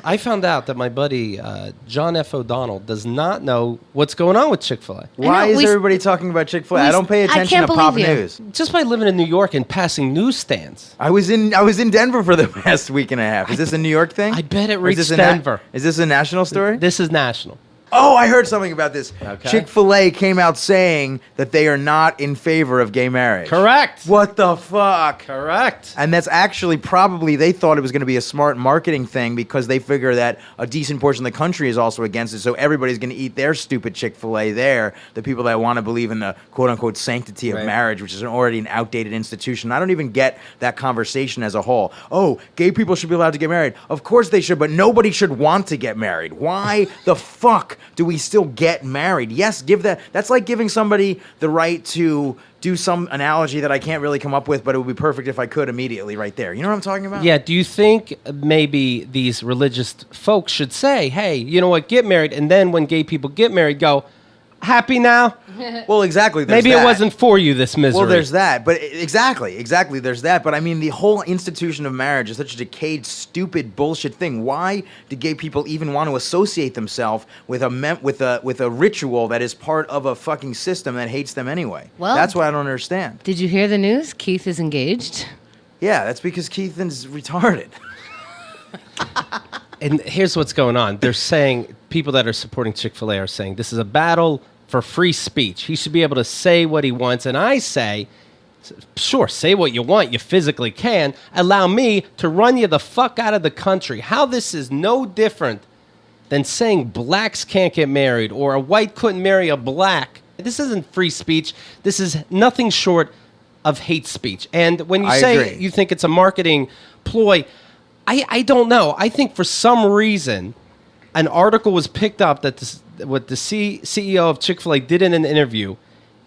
I found out that my buddy John F. O'Donnell does not know what's going on with Chick-Fil-A. Why is everybody talking about Chick-Fil-A? I don't pay attention to pop news. Just by living in New York and passing newsstands. I was in Denver for the past week and a half. Is this a New York thing? I bet it reached Denver. Is this a national story? This is national. Oh, I heard something about this. Okay. Chick-fil-A came out saying that they are not in favor of gay marriage. Correct. What the fuck? Correct. And that's actually probably, they thought it was going to be a smart marketing thing because they figure that a decent portion of the country is also against it, so everybody's going to eat their stupid Chick-fil-A there, the people that want to believe in the quote-unquote sanctity of marriage, which is already an outdated institution. I don't even get that conversation as a whole. Oh, gay people should be allowed to get married. Of course they should, but nobody should want to get married. Why the fuck do we still get married? Yes, give that. That's like giving somebody the right to do some analogy that I can't really come up with, but it would be perfect if I could immediately right there. You know what I'm talking about? Yeah, do you think maybe these religious folks should say, hey, you know what, get married, and then when gay people get married, go, happy now? Well, exactly. Maybe it wasn't for you, this misery. Well, there's that. But exactly, there's that. But I mean, the whole institution of marriage is such a decayed, stupid, bullshit thing. Why do gay people even want to associate themselves with a ritual that is part of a fucking system that hates them anyway? Well, that's what I don't understand. Did you hear the news? Keith is engaged. Yeah, that's because Keith is retarded. And here's what's going on. They're saying, people that are supporting Chick-fil-A are saying, this is a battle for free speech. He should be able to say what he wants. And I say, sure, say what you want. You physically can. Allow me to run you the fuck out of the country. How this is no different than saying blacks can't get married or a white couldn't marry a black. This isn't free speech. This is nothing short of hate speech. And when you say you think it's a marketing ploy, I don't know. I think for some reason, an article was picked up that what the CEO of Chick-fil-A did in an interview,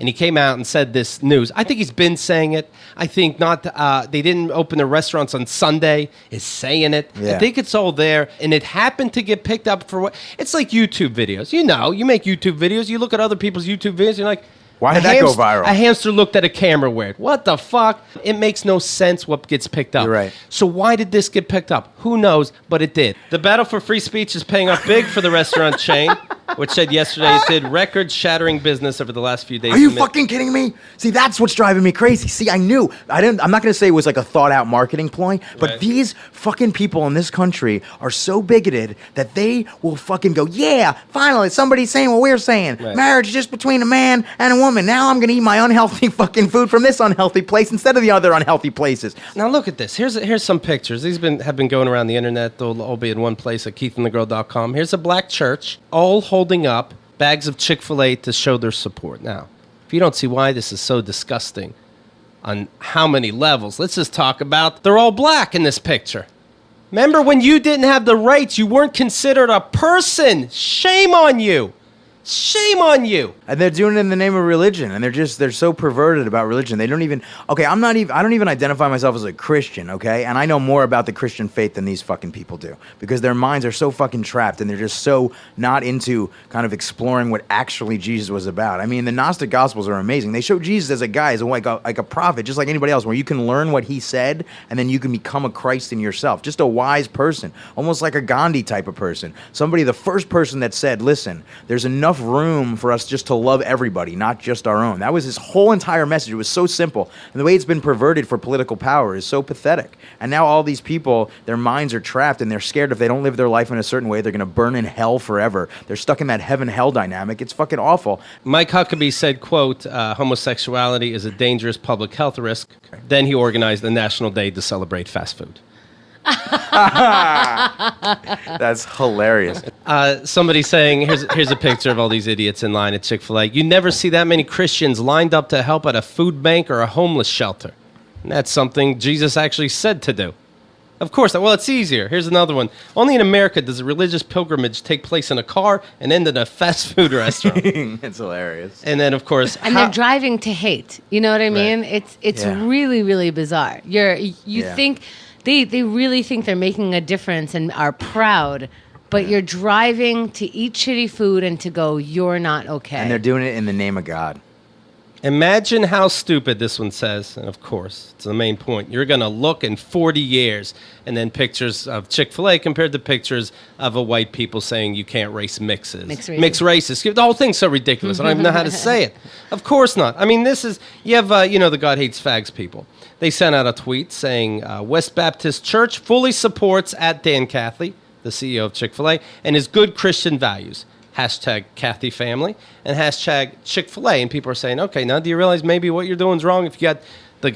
and he came out and said this news. I think he's been saying it. I think they didn't open their restaurants on Sunday is saying it. Yeah. I think it's all there, and it happened to get picked up for what? It's like YouTube videos. You know, you make YouTube videos. You look at other people's YouTube videos, you're like, why did that go viral? A hamster looked at a camera weird. What the fuck? It makes no sense what gets picked up. You're right. So why did this get picked up? Who knows? But it did. The battle for free speech is paying off big for the restaurant chain, which said yesterday it did record-shattering business over the last few days. Are you fucking kidding me? See, that's what's driving me crazy. See, I knew. I'm not going to say it was like a thought-out marketing ploy, but these fucking people in this country are so bigoted that they will fucking go, yeah, finally, somebody's saying what we're saying. Right. Marriage is just between a man and a woman. Now I'm going to eat my unhealthy fucking food from this unhealthy place instead of the other unhealthy places. Now look at this. Here's some pictures. These have been going around the internet. They'll all be in one place at keithandthegirl.com. Here's a black church, all holding up bags of Chick-fil-A to show their support. Now, if you don't see why this is so disgusting on how many levels, let's just talk about they're all black in this picture. Remember when you didn't have the rights, you weren't considered a person. Shame on you. Shame on you. And they're doing it in the name of religion, and they're so perverted about religion. They don't even, I don't even identify myself as a Christian, okay? And I know more about the Christian faith than these fucking people do, because their minds are so fucking trapped, and they're just so not into kind of exploring what actually Jesus was about. I mean, the Gnostic Gospels are amazing. They show Jesus as a guy, as like a prophet, just like anybody else, where you can learn what he said, and then you can become a Christ in yourself. Just a wise person, almost like a Gandhi type of person. Somebody, the first person that said, listen, there's enough room for us just to love everybody, not just our own. That was his whole entire message. It was so simple. And the way it's been perverted for political power is so pathetic. And now all these people, their minds are trapped, and they're scared if they don't live their life in a certain way, they're going to burn in hell forever. They're stuck in that heaven-hell dynamic. It's fucking awful. Mike Huckabee said, quote, homosexuality is a dangerous public health risk. Then he organized a national day to celebrate fast food. That's hilarious. Somebody saying, here's a picture of all these idiots in line at Chick-fil-A. You never see that many Christians lined up to help at a food bank or a homeless shelter. And that's something Jesus actually said to do. Of course. Well, it's easier. Here's another one. Only in America does a religious pilgrimage take place in a car and end in a fast food restaurant. It's hilarious. And then, of course... And they're driving to hate. You know what I mean? Right. It's really, really bizarre. You think... They really think they're making a difference and are proud, but you're driving to eat shitty food and to go, you're not okay. And they're doing it in the name of God. Imagine how stupid this one says. And of course, it's the main point. You're going to look in 40 years and then pictures of Chick-fil-A compared to pictures of a white people saying you can't race mixes. Mixed races. The whole thing's so ridiculous. I don't even know how to say it. Of course not. I mean, this is, you have, the God Hates Fags people. They sent out a tweet saying West Baptist Church fully supports at Dan Cathy, the CEO of Chick-fil-A, and his good Christian values. Hashtag Cathy family and hashtag Chick-fil-A. And people are saying, okay, now do you realize maybe what you're doing is wrong? If you got the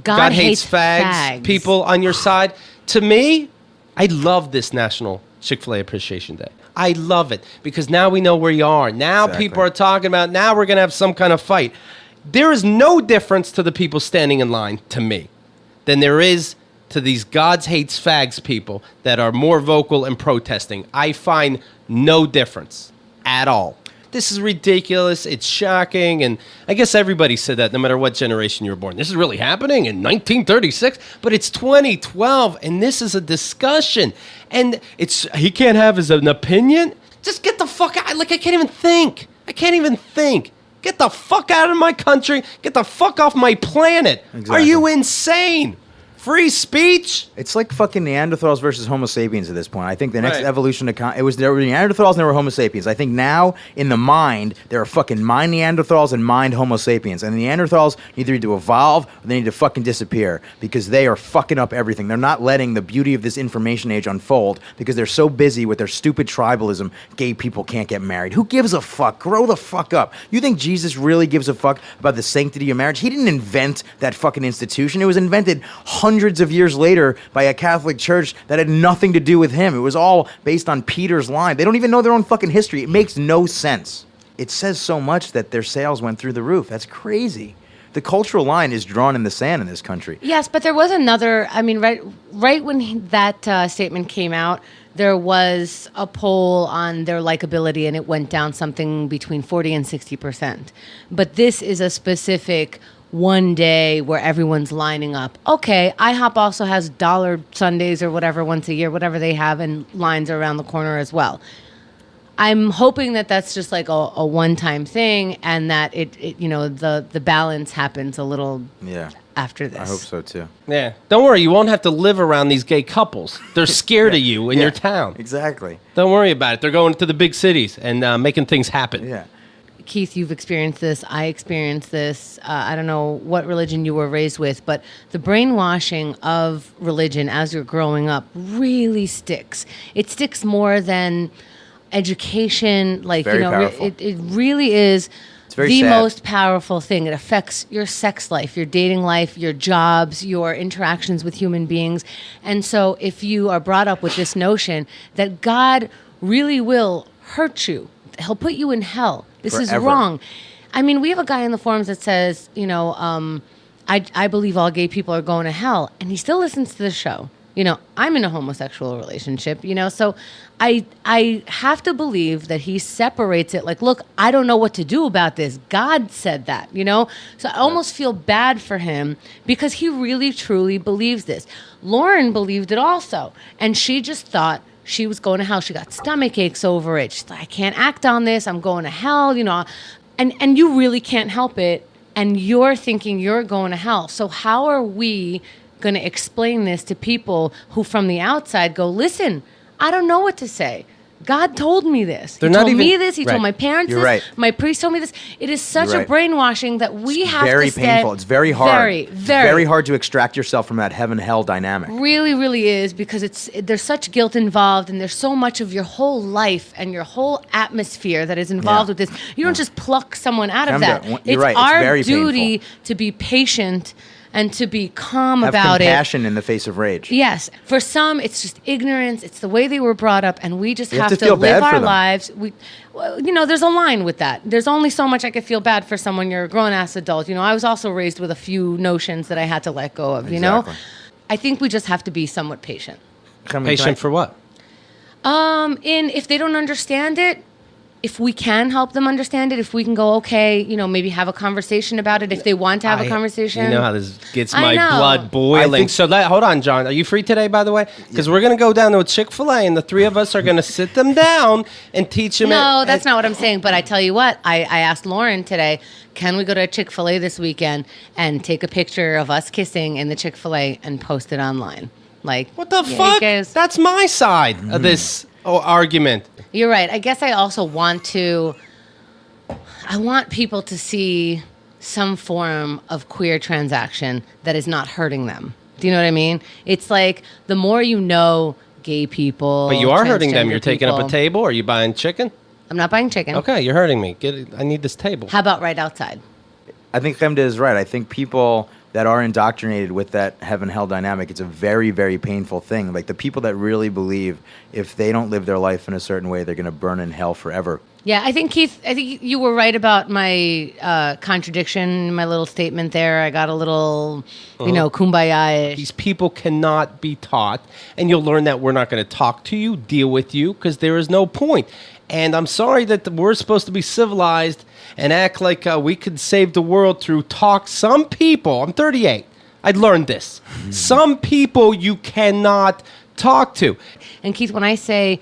God hates fags people on your side. To me, I love this National Chick-fil-A Appreciation Day. I love it because now we know where you are. Now people are talking about, now we're going to have some kind of fight. There is no difference to the people standing in line, to me, than there is to these God hates fags people that are more vocal and protesting. I find no difference at all. This is ridiculous. It's shocking. And I guess everybody said that no matter what generation you were born. This is really happening in 1936, but it's 2012 and this is a discussion. And he can't have an opinion. Just get the fuck out. Like, I can't even think. Get the fuck out of my country. Get the fuck off my planet. Exactly. Are you insane? Free speech? It's like fucking Neanderthals versus Homo sapiens at this point. I think the next evolution it was there were Neanderthals and there were Homo sapiens. I think now in the mind there are fucking mind Neanderthals and mind Homo sapiens. And the Neanderthals either need to evolve or they need to fucking disappear because they are fucking up everything. They're not letting the beauty of this information age unfold because they're so busy with their stupid tribalism. Gay people can't get married. Who gives a fuck? Grow the fuck up. You think Jesus really gives a fuck about the sanctity of marriage? He didn't invent that fucking institution. It was invented hundreds of years later by a Catholic church that had nothing to do with him. It was all based on Peter's line. They don't even know their own fucking history. It makes no sense. It says so much that their sales went through the roof. That's crazy. The cultural line is drawn in the sand in this country. Yes, but there was another, right when that statement came out, there was a poll on their likability and it went down something between 40 and 60%. But this is a specific one day where everyone's lining up. Okay, IHOP also has dollar Sundays or whatever once a year, whatever they have, and lines are around the corner as well. I'm hoping that that's just like a one-time thing and that the balance happens a little after this. I hope so too. Yeah. Don't worry, you won't have to live around these gay couples. They're scared of you in your town. Exactly. Don't worry about it. They're going to the big cities and making things happen. Yeah. Keith, you've experienced this. I experienced this. I don't know what religion you were raised with, but the brainwashing of religion as you're growing up really sticks. It sticks more than education. Like, very powerful. It really is the most powerful thing. It affects your sex life, your dating life, your jobs, your interactions with human beings. And so if you are brought up with this notion that God really will hurt you, he'll put you in hell. This is wrong. I mean, we have a guy in the forums that says, I believe all gay people are going to hell. And he still listens to the show. I'm in a homosexual relationship, so I have to believe that he separates it. Like, look, I don't know what to do about this. God said that, So I almost feel bad for him because he really, truly believes this. Lauren believed it also. And she just thought she was going to hell. She got stomach aches over it. She's like, I can't act on this. I'm going to hell, And you really can't help it. And you're thinking you're going to hell. So how are we going to explain this to people who from the outside go, listen, I don't know what to say. God told me this. He told me this. He told my parents this. Right. My priest told me this. It is such a brainwashing that we have to very painful. It's very hard. Very very hard to extract yourself from that heaven-hell dynamic. Really, really is because there's such guilt involved and there's so much of your whole life and your whole atmosphere that is involved with this. You don't just pluck someone out of that. You're right. Our It's very duty painful. to be patient and to be calm Have about compassion in the face of rage. Yes. For some, it's just ignorance. It's the way they were brought up, and we just have to feel bad live for our them. lives. There's a line with that. There's only so much I could feel bad for someone. You're a grown-ass adult. I was also raised with a few notions that I had to let go of, Exactly. I think we just have to be somewhat patient. Patient for what? If they don't understand it, if we can help them understand it, if we can go, okay, maybe have a conversation about it if they want to have a conversation. You know how this gets I my know. blood boiling. think- So hold on, John. Are you free today, by the way? Because we're going to go down to a Chick-Fil-A, and the three of us are going to sit them down and teach them. No, that's not what I'm saying. But I tell you what, I asked Lauren today, can we go to a Chick-fil-A this weekend and take a picture of us kissing in the Chick-fil-A and post it online? Like, What the yeah, fuck? guys. That's my side of this argument. You're right. I guess I also want people to see some form of queer transaction that is not hurting them. Do you know what I mean? It's like the more you know gay people. But you are hurting them. transgender You're taking up people. a table. Are you buying chicken? I'm not buying chicken. Okay, you're hurting me. I need this table. How about right outside? I think Chemda is right. I think people that are indoctrinated with that heaven-hell dynamic, it's a very, very painful thing. Like the people that really believe if they don't live their life in a certain way, they're going to burn in hell forever. Yeah, I think, Keith, you were right about my contradiction, my little statement there. I got a little, kumbaya-ish. These people cannot be taught, and you'll learn that we're not going to talk to you, deal with you, because there is no point. And I'm sorry that we're supposed to be civilized and act like we could save the world through talk. Some people, I'm 38, I'd learned this. Some people you cannot talk to. And Keith, when I say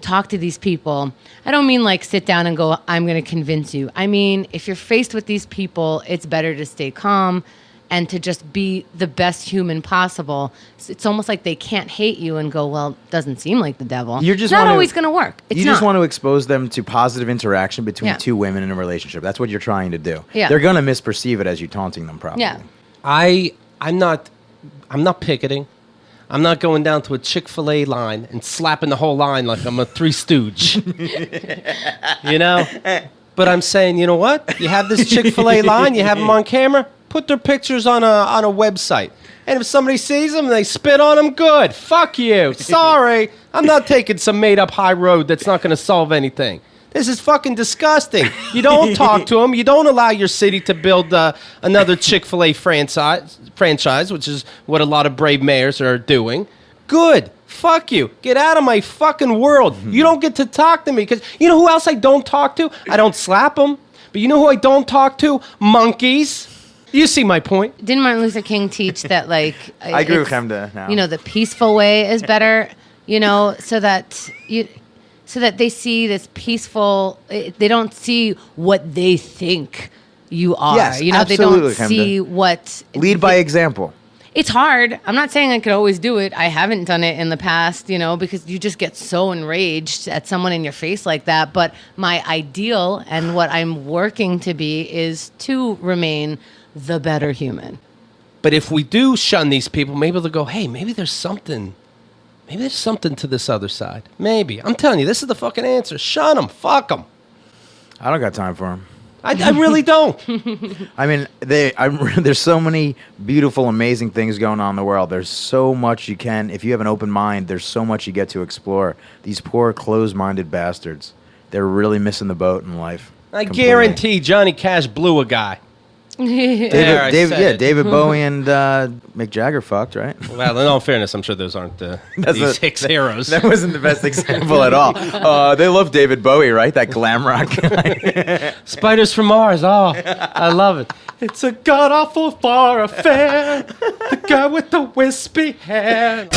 talk to these people, I don't mean like sit down and go, I'm going to convince you. I mean, if you're faced with these people, it's better to stay calm and to just be the best human possible. It's almost like they can't hate you and go, well, doesn't seem like the devil. It's not always going to work. It's You just not. want to expose them to positive interaction between Yeah. two women in a relationship. That's what you're trying to do. Yeah. They're going to misperceive it as you taunting them, probably. Yeah. I'm not picketing. I'm not going down to a Chick-fil-A line and slapping the whole line like I'm a Three Stooge. But I'm saying, you know what? You have this Chick-fil-A line, you have them on camera, put their pictures on a website. And if somebody sees them and they spit on them, good. Fuck you. Sorry. I'm not taking some made-up high road that's not going to solve anything. This is fucking disgusting. You don't talk to them. You don't allow your city to build another Chick-fil-A franchise, which is what a lot of brave mayors are doing. Good. Fuck you. Get out of my fucking world. You don't get to talk to me because you know who else I don't talk to? I don't slap them. But you know who I don't talk to? Monkeys. You see my point. Didn't Martin Luther King teach that, like... I agree with it's, Chemda now. the peaceful way is better, so that they see this peaceful... They don't see what they think you are. Yes, they absolutely, don't see Chemda. what... Lead by example. It's hard. I'm not saying I could always do it. I haven't done it in the past, because you just get so enraged at someone in your face like that. But my ideal and what I'm working to be is to remain the better human. But if we do shun these people, maybe they'll go, hey, maybe there's something to this other side. Maybe. I'm telling you, this is the fucking answer. Shun them. Fuck them. I don't got time for them. I really don't. I mean, there's so many beautiful, amazing things going on in the world. There's so much you can, if you have an open mind, there's so much you get to explore. These poor, closed-minded bastards, they're really missing the boat in life. I Completely. guarantee Johnny Cash blew a guy. There, I said it. David Bowie and Mick Jagger fucked, right? Well, in all fairness, I'm sure those aren't these Hicks heroes. That wasn't the best example at all. They love David Bowie, right? That glam rock guy. Spiders from Mars. Oh, I love it. It's a god-awful far affair. The guy with the wispy hair.